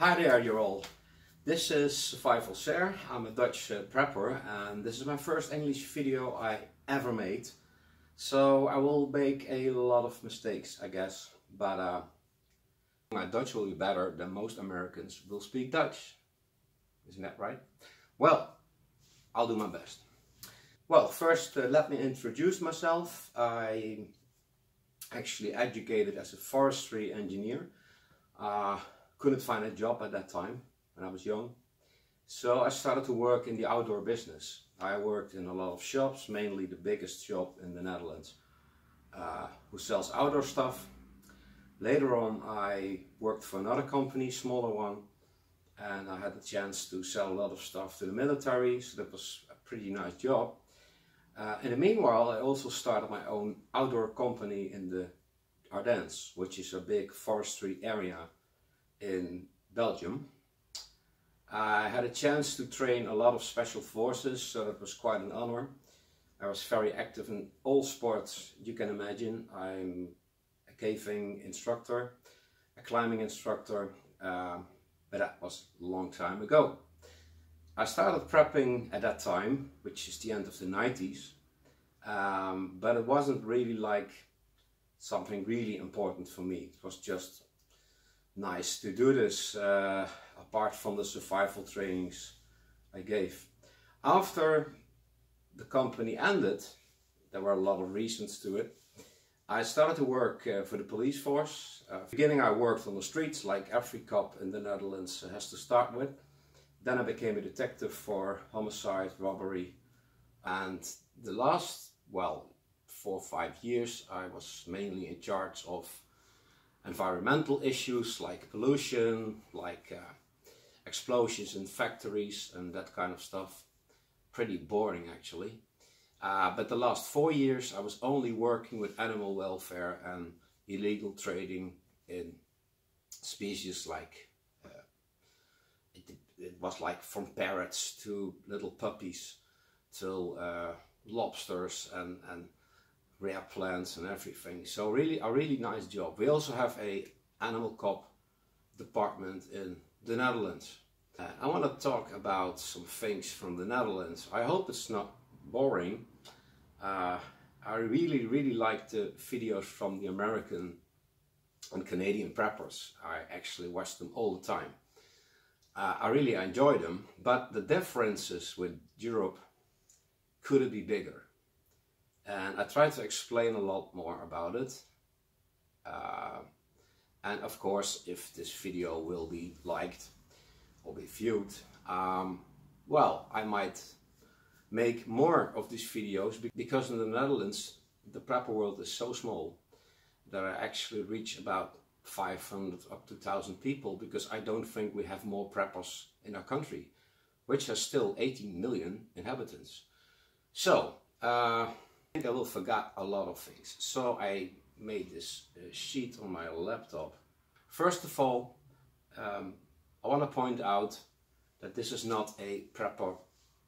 Hi there, you all. This is Survivalser. I'm a Dutch prepper, and this is my first English video I ever made. So I will make a lot of mistakes, I guess, but my Dutch will be better than most Americans will speak Dutch. Isn't that right? Well, I'll do my best. Well, first let me introduce myself. I'm actually educated as a forestry engineer. Couldn't find a job at that time when I was young, so I started to work in the outdoor business. I worked in a lot of shops, mainly the biggest shop in the Netherlands who sells outdoor stuff. Later on I worked for another company, smaller one, and I had the chance to sell a lot of stuff to the military, so that was a pretty nice job. In the meanwhile, I also started my own outdoor company in the Ardennes, which is a big forestry area in Belgium. I had a chance to train a lot of special forces, so that was quite an honor. I was very active in all sports you can imagine. I'm a caving instructor, a climbing instructor, but that was a long time ago. I started prepping at that time, which is the end of the 90s, but it wasn't really like something really important for me. It was just nice to do this, apart from the survival trainings I gave. After the company ended, there were a lot of reasons to it. I started to work for the police force. At the beginning I worked on the streets, like every cop in the Netherlands has to start with. Then I became a detective for homicide, robbery, and the last, well, 4 or 5 years I was mainly in charge of environmental issues like pollution, like explosions in factories and that kind of stuff. Pretty boring actually. But the last 4 years I was only working with animal welfare and illegal trading in species like, it was like from parrots to little puppies to lobsters and rare plants and everything. So really a really nice job. We also have a animal cop department in the Netherlands. I want to talk about some things from the Netherlands. I hope it's not boring. I really like the videos from the American and Canadian preppers. I actually watch them all the time. I really enjoy them, but the differences with Europe couldn't be bigger. And I try to explain a lot more about it. And of course, if this video will be liked or be viewed, well, I might make more of these videos, because in the Netherlands the prepper world is so small that I actually reach about 500 up to 1,000 people, because I don't think we have more preppers in our country, which has still 18 million inhabitants. So I think I will forget a lot of things, so I made this sheet on my laptop. First of all, I want to point out that this is not a prepper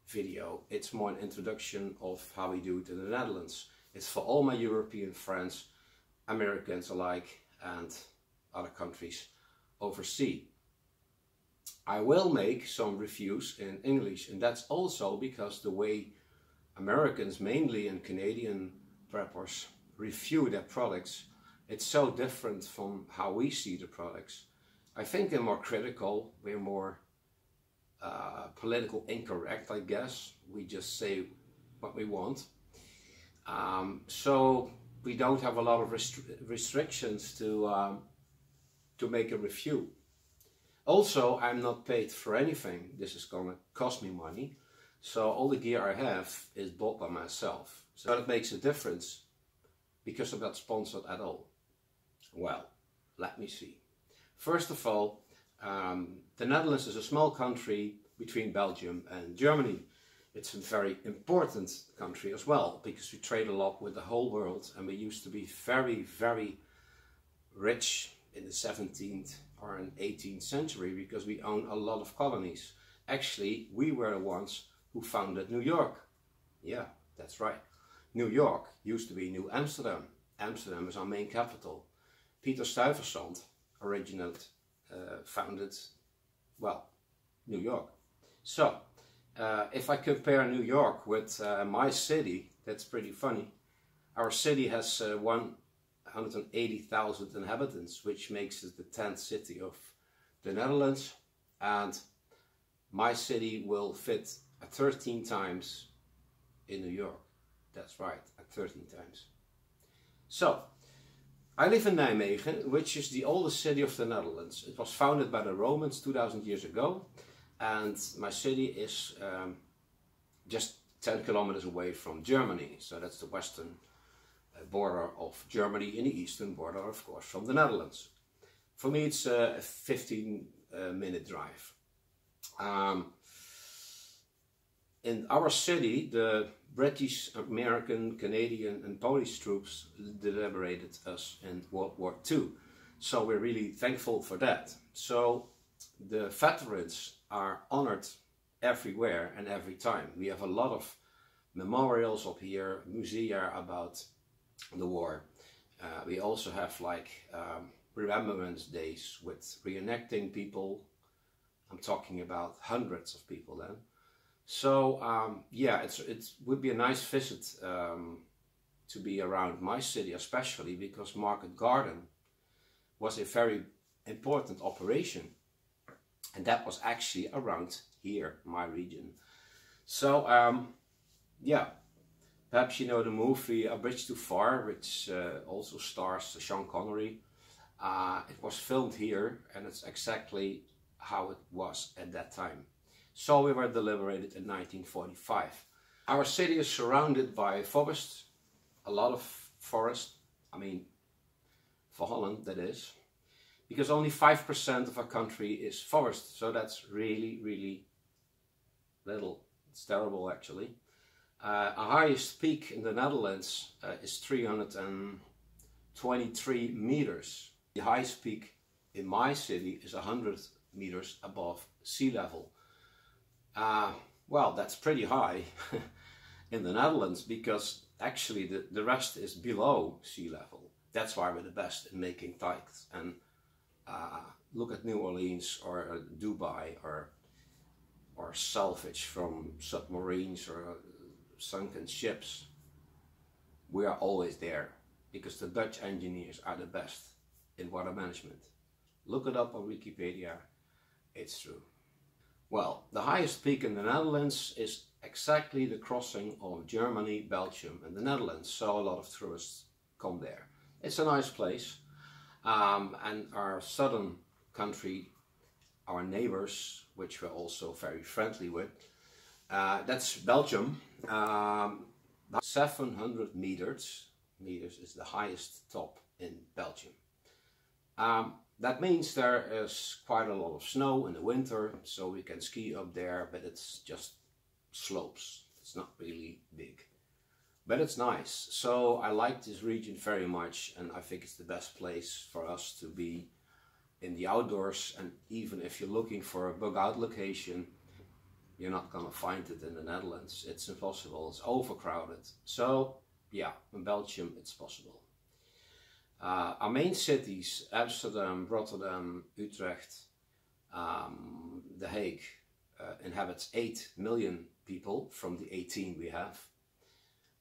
video. It's more an introduction of how we do it in the Netherlands. It's for all my European friends, Americans alike, and other countries overseas. I will make some reviews in English, and that's also because the way Americans mainly and Canadian preppers review their products, it's so different from how we see the products. I think they're more critical, we're more political incorrect, I guess. We just say what we want. So we don't have a lot of restrictions to make a review. Also, I'm not paid for anything. This is gonna cost me money. So all the gear I have is bought by myself. So that makes a difference, because I'm not sponsored at all. Well, let me see. First of all, the Netherlands is a small country between Belgium and Germany. It's a very important country as well, because we trade a lot with the whole world, and we used to be very rich in the 17th or in 18th century, because we own a lot of colonies. Actually, we were the ones who founded New York. Yeah, that's right. New York used to be New Amsterdam. Amsterdam is our main capital. Peter Stuyvesant founded well, New York. So, if I compare New York with my city, that's pretty funny. Our city has 180,000 inhabitants, which makes it the 10th city of the Netherlands. And my city will fit 13 times in New York. That's right, 13 times. So, I live in Nijmegen, which is the oldest city of the Netherlands. It was founded by the Romans 2000 years ago, and my city is just 10 kilometers away from Germany. So that's the western border of Germany and the eastern border, of course, from the Netherlands. For me, it's a 15-minute drive. In our city, the British, American, Canadian and Polish troops liberated us in World War II. So we're really thankful for that. So the veterans are honored everywhere and every time. We have a lot of memorials up here, musea about the war. We also have like remembrance days with reenacting people. I'm talking about hundreds of people then. So yeah, it would be a nice visit to be around my city, especially because Market Garden was a very important operation, and that was actually around here, my region. So yeah, perhaps you know the movie A Bridge Too Far, which also stars Sean Connery. It was filmed here, and it's exactly how it was at that time. So we were liberated in 1945. Our city is surrounded by forest, a lot of forest. I mean, for Holland that is, because only 5% of our country is forest. So that's really, really little. It's terrible actually. Our highest peak in the Netherlands is 323 meters. The highest peak in my city is 100 meters above sea level. Well, that's pretty high in the Netherlands, because actually the rest is below sea level. That's why we're the best in making tights. And look at New Orleans or Dubai or salvage from submarines or sunken ships. We are always there because the Dutch engineers are the best in water management. Look it up on Wikipedia, it's true. Well, the highest peak in the Netherlands is exactly the crossing of Germany, Belgium and the Netherlands. So a lot of tourists come there. It's a nice place. And our southern country, our neighbors, which we're also very friendly with, that's Belgium. 700 meters is the highest top in Belgium. That means there is quite a lot of snow in the winter, so we can ski up there, but it's just slopes. It's not really big, but it's nice. So I like this region very much, and I think it's the best place for us to be in the outdoors. And even if you're looking for a bug out location, you're not gonna find it in the Netherlands. It's impossible, it's overcrowded. So yeah, in Belgium it's possible. Our main cities, Amsterdam, Rotterdam, Utrecht, The Hague, inhabits 8 million people from the 18 we have.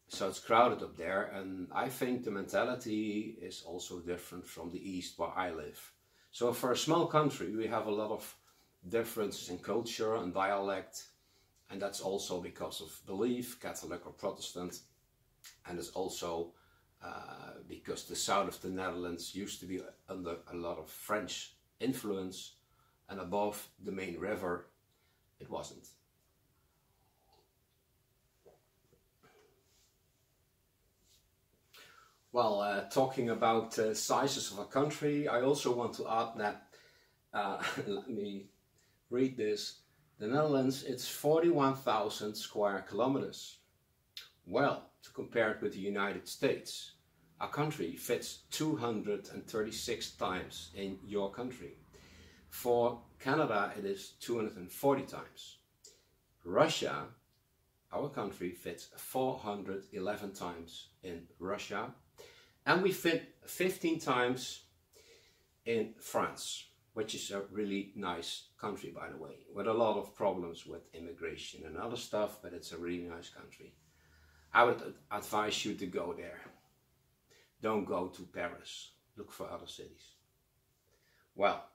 So it's crowded up there, and I think the mentality is also different from the east where I live. So for a small country we have a lot of differences in culture and dialect, and that's also because of belief, Catholic or Protestant, and it's also because the south of the Netherlands used to be under a lot of French influence, and above the main river it wasn't. Well, talking about sizes of a country, I also want to add that, let me read this, the Netherlands, it's 41,000 square kilometers. Well, to compare it with the United States, our country fits 236 times in your country. For Canada, it is 240 times. Russia, our country, fits 411 times in Russia. And we fit 15 times in France. which is a really nice country, by the way, with a lot of problems with immigration and other stuff, but it's a really nice country. I would advise you to go there. Don't go to Paris. Look for other cities. Well,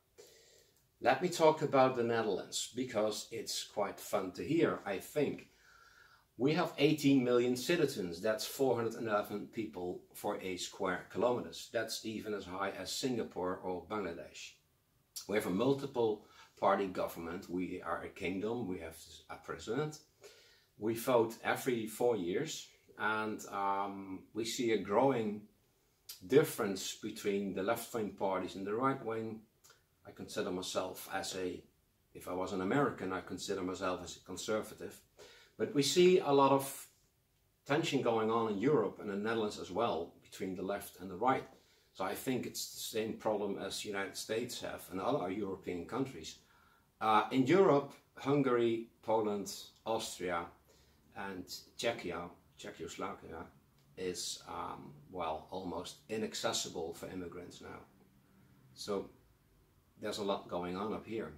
let me talk about the Netherlands, because it's quite fun to hear, I think. We have 18 million citizens. That's 411 people for a square kilometers. That's even as high as Singapore or Bangladesh. We have a multiple party government. We are a kingdom. We have a president. We vote every 4 years, and we see a growing difference between the left-wing parties and the right-wing. I consider myself as if I was an American, I consider myself as a conservative. But we see a lot of tension going on in Europe and the Netherlands as well, between the left and the right. So I think it's the same problem as the United States have and other European countries. In Europe, Hungary, Poland, Austria and Czechoslovakia is, well, almost inaccessible for immigrants now. So there's a lot going on up here.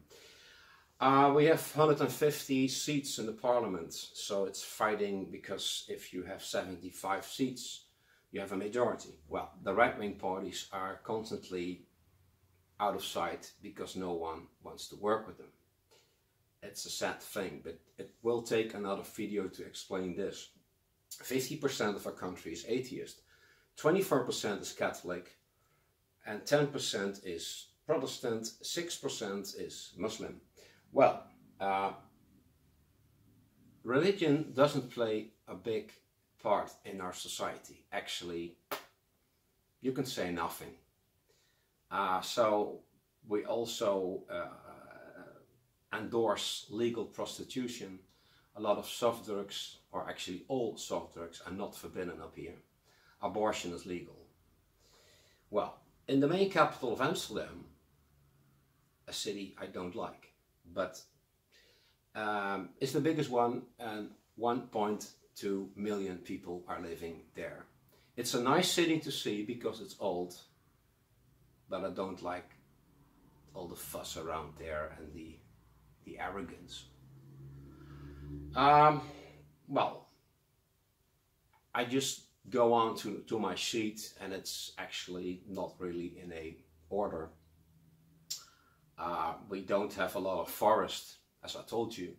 We have 150 seats in the parliament, so it's fighting, because if you have 75 seats, you have a majority. Well, the right-wing parties are constantly out of sight because no one wants to work with them. It's a sad thing, but it will take another video to explain this. 50% of our country is atheist, 24% is Catholic, and 10% is Protestant, 6% is Muslim. Well, religion doesn't play a big part in our society. Actually, you can say nothing. So we also endorse legal prostitution. A lot of soft drugs, or actually all soft drugs, are not forbidden up here. Abortion is legal. Well, in the main capital of Amsterdam, a city I don't like, but it's the biggest one, and 1.2 million people are living there. It's a nice city to see because it's old, but I don't like all the fuss around there and the arrogance. Well, I just go on to my sheet, and it's actually not really in a order. We don't have a lot of forest, as I told you,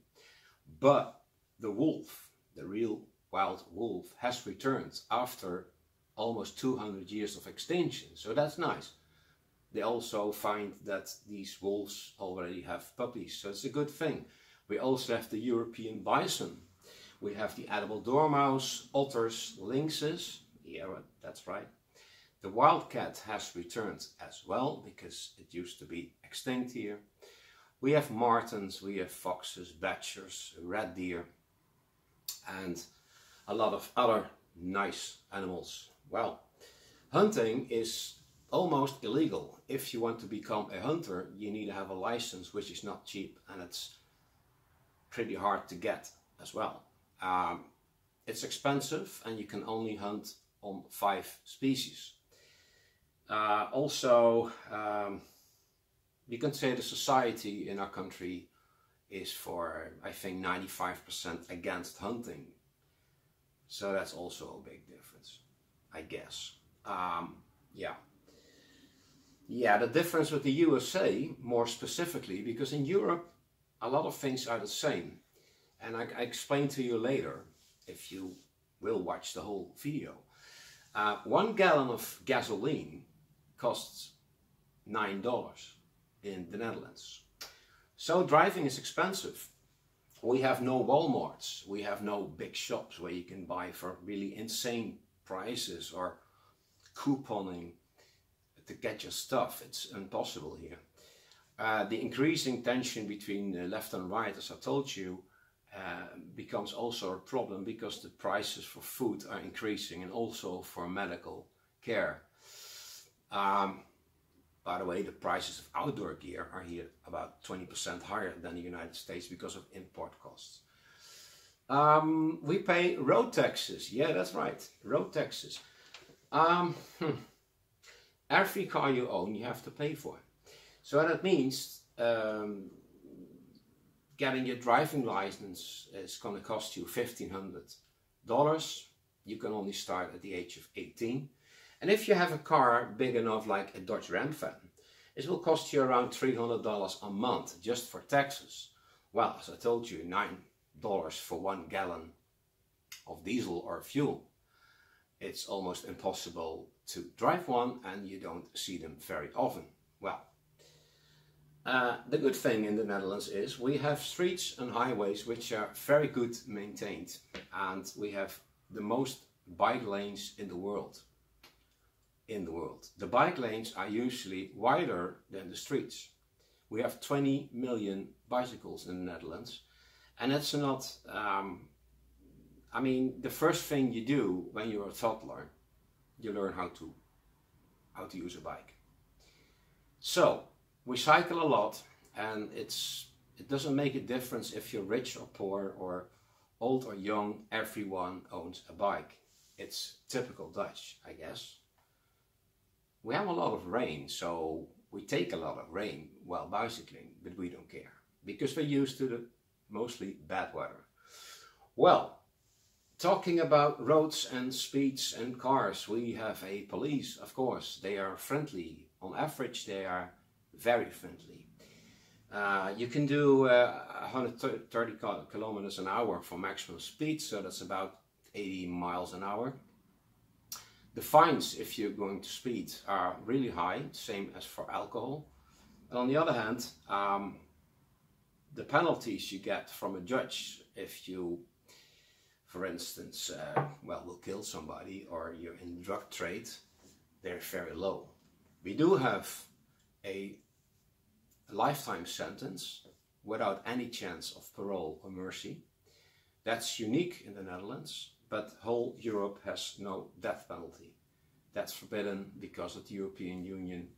but the wolf, the real wild wolf, has returned after almost 200 years of extinction, so that's nice. They also find that these wolves already have puppies, so it's a good thing. We also have the European bison. We have the edible dormouse, otters, lynxes. Yeah, that's right. The wildcat has returned as well, because it used to be extinct here. We have martens, we have foxes, badgers, red deer, and a lot of other nice animals. Well, hunting is almost illegal. If you want to become a hunter, you need to have a license, which is not cheap, and it's pretty hard to get as well. It's expensive, and you can only hunt on 5 species. Also, you can say the society in our country is for, I think, 95% against hunting. So that's also a big difference, I guess. Yeah, the difference with the USA, more specifically, because in Europe, a lot of things are the same. And I explain to you later, if you will watch the whole video. 1 gallon of gasoline costs $9 in the Netherlands. So driving is expensive. We have no Walmarts, we have no big shops where you can buy for really insane prices or couponing to get your stuff. It's impossible here. The increasing tension between the left and right, as I told you, becomes also a problem because the prices for food are increasing, and also for medical care. By the way, the prices of outdoor gear are here about 20% higher than the United States because of import costs. We pay road taxes. Yeah, that's right, road taxes. Every car you own, you have to pay for. So that means getting your driving license is going to cost you $1,500. You can only start at the age of 18. And if you have a car big enough like a Dodge Ram van, it will cost you around $300 a month just for taxes. Well, as I told you, $9 for 1 gallon of diesel or fuel. It's almost impossible to drive one, and you don't see them very often. Well, the good thing in the Netherlands is we have streets and highways which are very good maintained, and we have the most bike lanes in the world. The bike lanes are usually wider than the streets. We have 20 million bicycles in the Netherlands, and it's not, I mean, the first thing you do when you're a toddler, you learn how to use a bike. So we cycle a lot, and it doesn't make a difference if you're rich or poor or old or young, everyone owns a bike. It's typical Dutch, I guess. We have a lot of rain, so we take a lot of rain while bicycling, but we don't care because we're used to the mostly bad weather. Well, talking about roads and speeds and cars, we have a police, of course. They are friendly. On average, they are very friendly. You can do 130 kilometers an hour for maximum speed, so that's about 80 miles an hour. The fines, if you're going to speed, are really high, same as for alcohol. And on the other hand, the penalties you get from a judge if you, for instance, will kill somebody or you're in drug trade, they're very low. We do have a lifetime sentence without any chance of parole or mercy. That's unique in the Netherlands, but whole Europe has no death penalty. That's forbidden because the European Union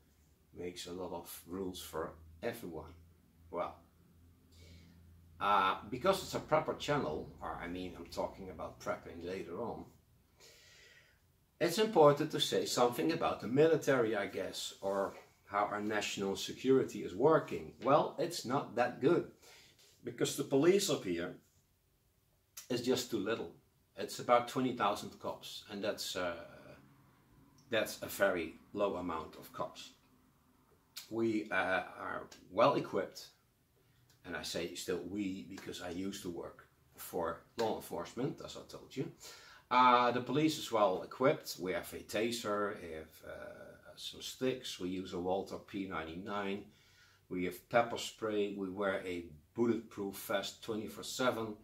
makes a lot of rules for everyone. Well, because it's a prepper channel, or I mean I'm talking about prepping later on, it's important to say something about the military, I guess, or how our national security is working. Well, it's not that good, because the police up here is just too little. It's about 20,000 cops, and that's a very low amount of cops. We are well equipped, and I say still we because I used to work for law enforcement, as I told you. The police is well equipped. We have a taser, we have some sticks, we use a Walther P99, we have pepper spray, we wear a bulletproof vest 24/7,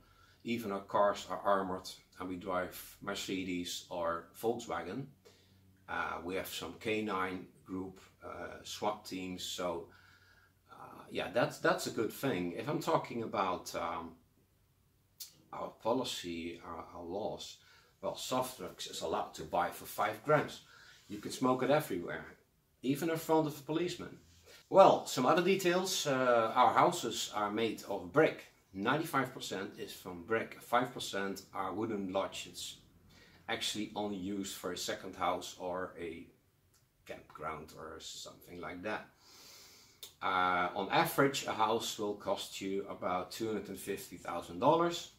even our cars are armored, and we drive Mercedes or Volkswagen. We have some K9 group SWAT teams, so yeah, that's a good thing. If I'm talking about our policy, our laws, well, soft drugs is allowed to buy for 5 grams. You can smoke it everywhere, even in front of a policeman. Well, some other details. Our houses are made of brick. 95% is from brick, 5% are wooden lodges, actually only used for a second house or a campground or something like that. On average, a house will cost you about $250,000.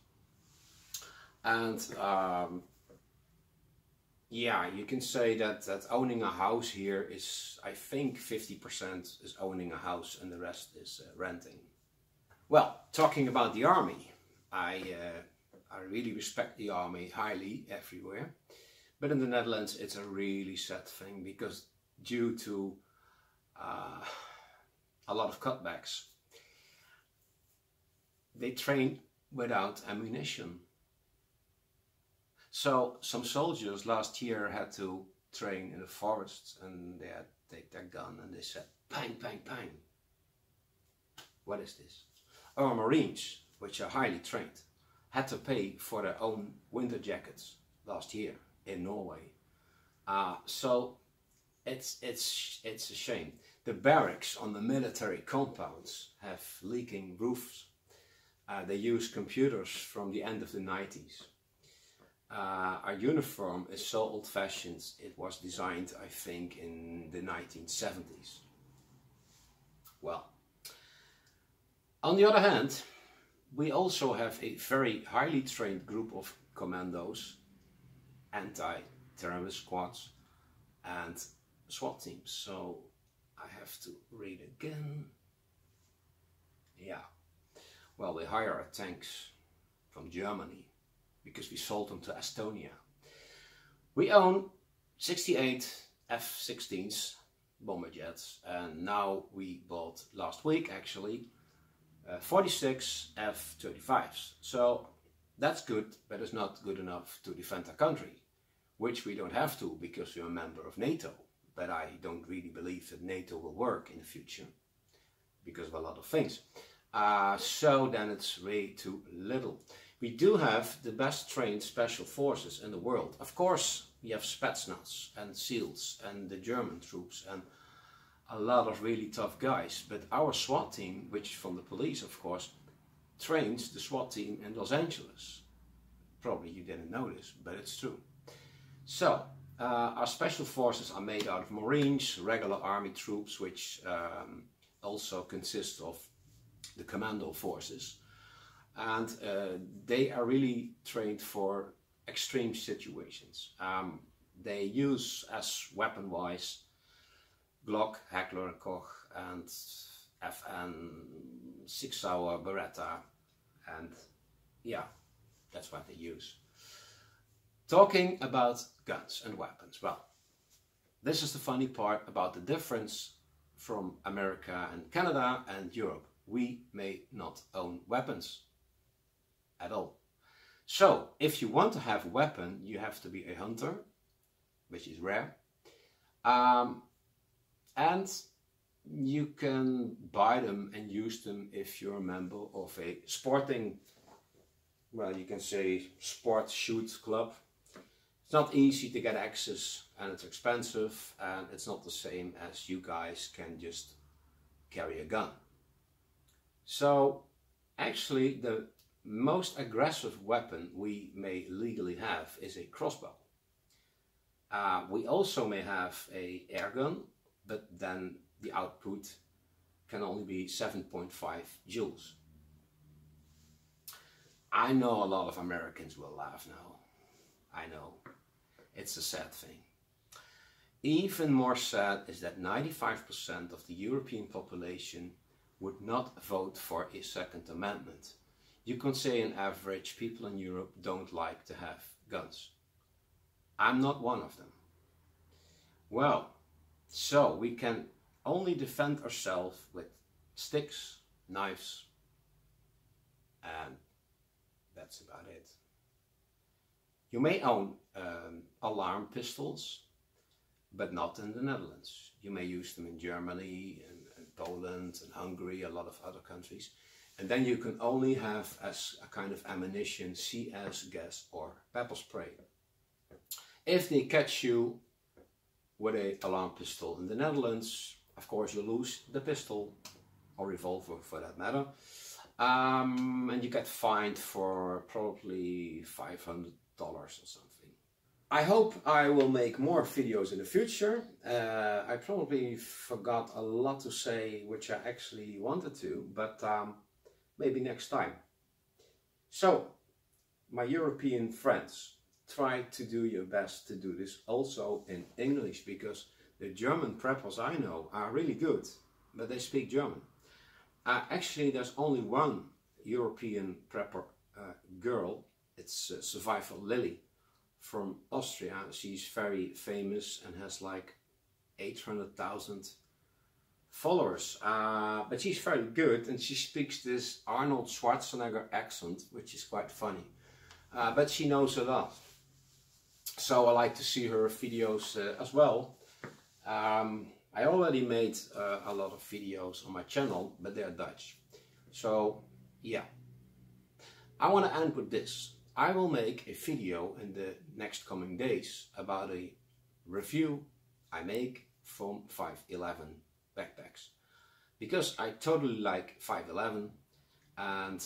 And yeah, you can say that owning a house here is, I think 50% is owning a house and the rest is renting. Well, talking about the army, I really respect the army highly everywhere. But in the Netherlands, it's a really sad thing because due to a lot of cutbacks, they train without ammunition. So some soldiers last year had to train in the forests, and they had to take their gun and they said, bang, bang, bang. What is this? Our Marines, which are highly trained, had to pay for their own winter jackets last year in Norway. So it's a shame. The barracks on the military compounds have leaking roofs. They use computers from the end of the 90s. Our uniform is so old-fashioned, it was designed, I think, in the 1970s. well. On the other hand, we also have a very highly trained group of commandos, anti-terrorist squads and SWAT teams. So I have to read again. Yeah, well, we hire our tanks from Germany because we sold them to Estonia. We own 68 F-16s bomber jets, and now we bought last week actually 46 F-35s. So that's good, but it's not good enough to defend our country, which we don't have to because we're a member of NATO. But I don't really believe that NATO will work in the future because of a lot of things. So then it's way too little. We do have the best trained special forces in the world. Of course, we have Spetsnaz and SEALs and the German troops and a lot of really tough guys. But our SWAT team, which from the police of course, trains the SWAT team in Los Angeles. Probably you didn't notice, but it's true. So, our special forces are made out of Marines, regular army troops, which also consist of the commando forces. And they are really trained for extreme situations. They use as weapon-wise Glock, Heckler & Koch and FN, 6-hour Beretta, and yeah, that's what they use. Talking about guns and weapons, well, this is the funny part about the difference from America and Canada and Europe. We may not own weapons at all. So, if you want to have a weapon, you have to be a hunter, which is rare. And you can buy them and use them if you're a member of a sporting, well, you can say sport shoot club. It's not easy to get access and it's expensive, and it's not the same as you guys can just carry a gun. So actually the most aggressive weapon we may legally have is a crossbow. We also may have an air gun, but then the output can only be 7.5 joules. I know a lot of Americans will laugh now. I know. It's a sad thing. Even more sad is that 95% of the European population would not vote for a Second Amendment. You can say on average people in Europe don't like to have guns. I'm not one of them. Well, so we can only defend ourselves with sticks, knives, and that's about it. You may own alarm pistols, but not in the Netherlands. You may use them in Germany and Poland and Hungary, a lot of other countries. And then you can only have as a kind of ammunition CS, gas or pepper spray. If they catch you with an alarm pistol in the Netherlands, of course you lose the pistol, or revolver for that matter. And you get fined for probably $500 or something. I hope I will make more videos in the future. I probably forgot a lot to say which I actually wanted to, but maybe next time. So, my European friends, try to do your best to do this also in English, because the German preppers I know are really good, but they speak German. Actually, there's only one European prepper girl. It's Survivor Lily from Austria. She's very famous and has like 800,000 followers. But she's very good, and she speaks this Arnold Schwarzenegger accent, which is quite funny. But she knows a lot. So I like to see her videos as well. I already made a lot of videos on my channel, but they're Dutch. So yeah, I want to end with this. I will make a video in the next coming days about a review I make from 511 backpacks, because I totally like 511, and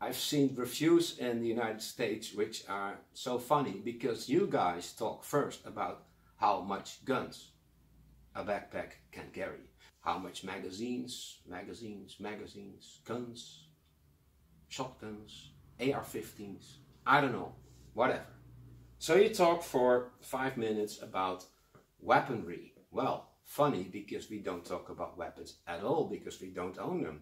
I've seen reviews in the United States which are so funny, because you guys talk first about how much guns a backpack can carry. how much magazines, guns, shotguns, AR-15s, I don't know, whatever. So you talk for 5 minutes about weaponry. Well, funny, because we don't talk about weapons at all, because we don't own them.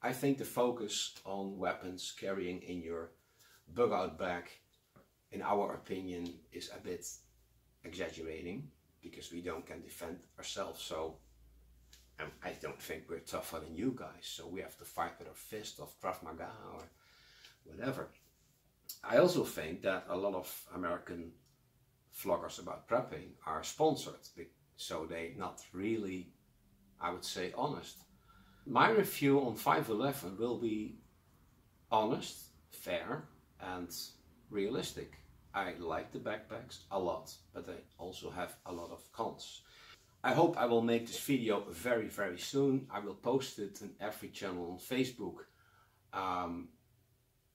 I think the focus on weapons carrying in your bug-out bag, in our opinion, is a bit exaggerating, because we can defend ourselves. So I don't think we're tougher than you guys, so we have to fight with our fist of Krav Maga or whatever. I also think that a lot of American vloggers about prepping are sponsored, so they're not really, I would say, honest. My review on 511 will be honest, fair and realistic. I like the backpacks a lot, but they also have a lot of cons. I hope I will make this video very, very soon. I will post it in every channel on Facebook.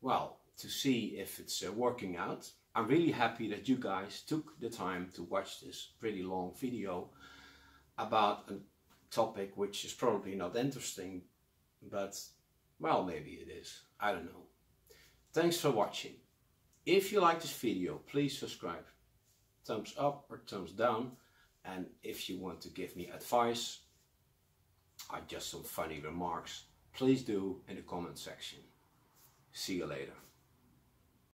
Well, to see if it's working out. I'm really happy that you guys took the time to watch this pretty long video about a topic which is probably not interesting, but well, maybe it is. I don't know. Thanks for watching. If you like this video, please subscribe. Thumbs up or thumbs down. And if you want to give me advice or just some funny remarks, please do in the comment section. See you later.